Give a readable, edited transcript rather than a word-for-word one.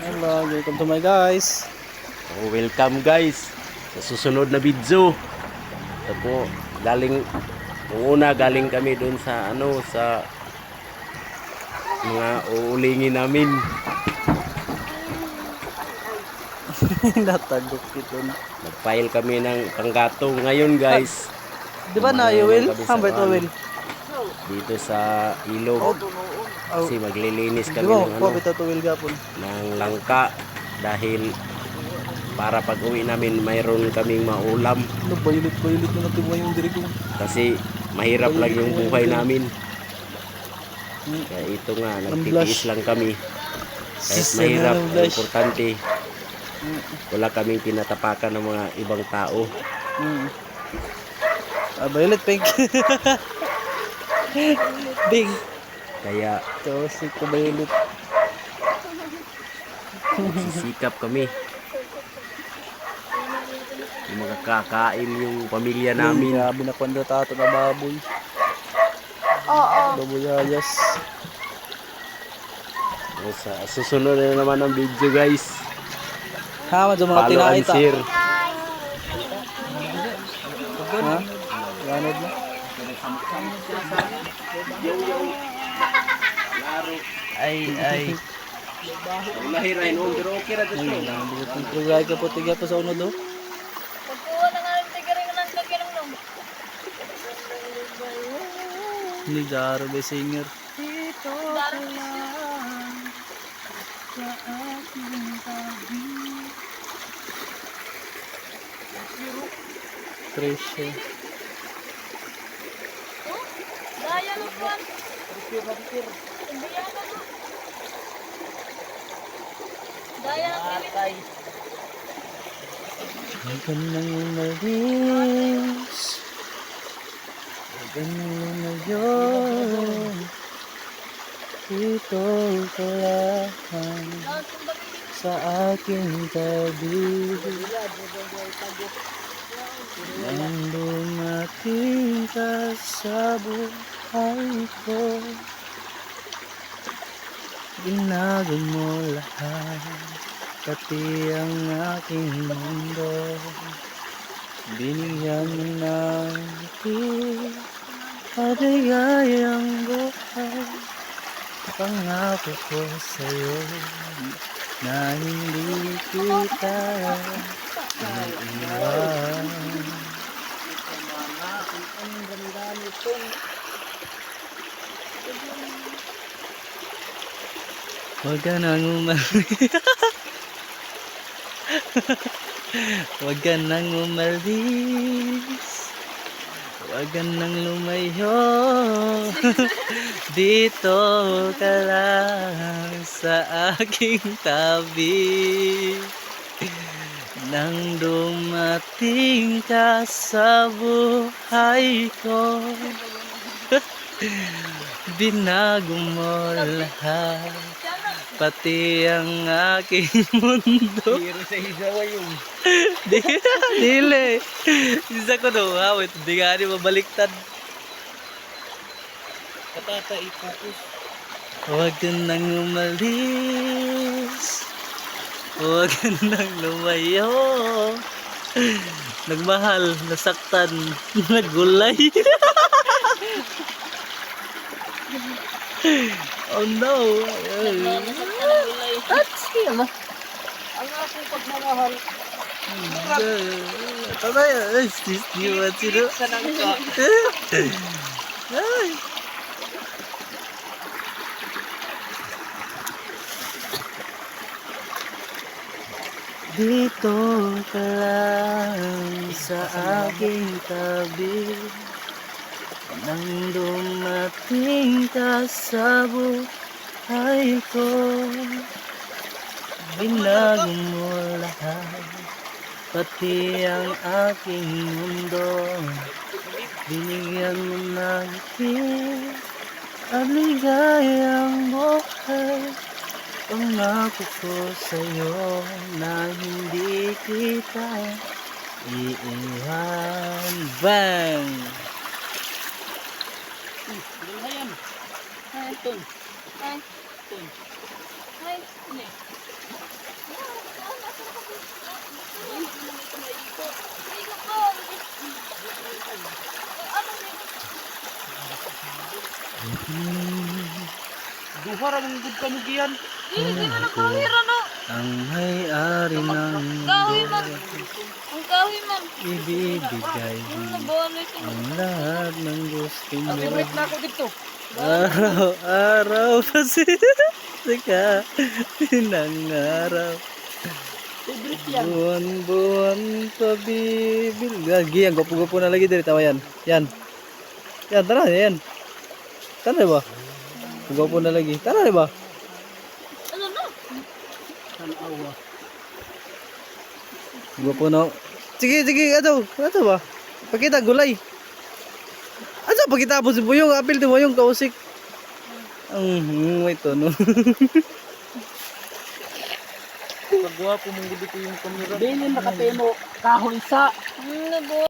Hello, welcome to my guys. Oh, welcome guys sa susunod na video. Ito po, galing kami doon sa sa mga uulingin namin. Natagok ito. Nag-file kami ng panggatong ngayon guys. Di ba na Naman Will? kami sa Hambay to Will. dito sa ilog. Kasi maglilinis Di kami ba? ng Ko bitaw to Will gapon. ng langka dahil para pag uwi namin mayroon kaming maulam Ano bayulit na natin mo yung diri ko. kasi mahirap lang yung buhay namin. Hmm. Kaya ito nga, Ang nagtitiis blush. lang kami. Kahit Sis, mahirap, ang ang blush. importante, wala kaming tinatapakan ng mga ibang tao. Violet pink. Big. Kaya So, si ko violet. sisikap kami. Yung makakakain yung pamilya namin. Grabe na kwanda tato na baboy. Oo. Baboy ayas. Sa susunod na naman ang video guys. Ha, madyo mga Follow and tinaita. share. Ha? Ganod na. Ay. Lahirain mo, pero okay ra dito. Ang trugay ka po tiga pa sa uno do. Pagkuha na nga rin tigaring ng kakinong nung. Ni Jaro be singer. Trisha. Daya mo po. Imbiyan mo po. Daya na pilit. Ang kanang umalis. Ang kanang umayon. Ito ka lang sa aking tabi. Nang dumating ka sa buhay ko, binago mo lahat, pati ang aking mundo. Binigyan mo ng aking paligayang buhay. Pangako ko sa'yo na hindi kita iiwan. Huwag ka nang umalis. Huwag ka nang umalis. Huwag ka nang lumayo. Dito ka lang sa aking tabi. Nang dumating ka sa buhay ko, binago mo lahat, pati ang aking mundo. Pero sa isawa yung Dili. Isa ko daw awit, di nga rin mabaliktad. katata ipokus. Huwag ka nang umalis. Huwag ka nang lumayo. Nagmahal, nasaktan, nagulay. Oh no. Tatsi mo. Ang aking pagmamahal. Tatay, di ba sino? Ay. Dito ka lang sa aking tabi. Nang dumating ka sa buhay ko, binago mo lahat, pati ang aking mundo. Binigyan mo ng aking aligayang buhay. Pangako ko sa'yo na hindi kita iiwan. Bang! Ay, ito. Ay, ito. Ay, ini. Duha ra mong gud kami giyan. Hindi man nakawira no. Ang may-ari ng Kahoy man. Ang kahoy man. ibibigay Ano na balik ito? ang lahat ng gusto mo. Favorite na ako dito. Araw-araw kasi sika pinangaraw. Favorite yan. Buwan-buwan pabibil. Gagi, ang gwapo-gwapo na lagi diri tawa yan. Yan. Yan, tara yan. Tara ba? Gwapo na lagi. Tara ba? Ano na? Tanawa. Gwapo na. Sige, sige, ato. Ato ba? Pakita, gulay. Ato, pakita po si Buyong. Apil ti Buyong, kausik. May tono. Pagwapo mong gud ko yung kamera. Bilin nakatemo kahoy sa Ano na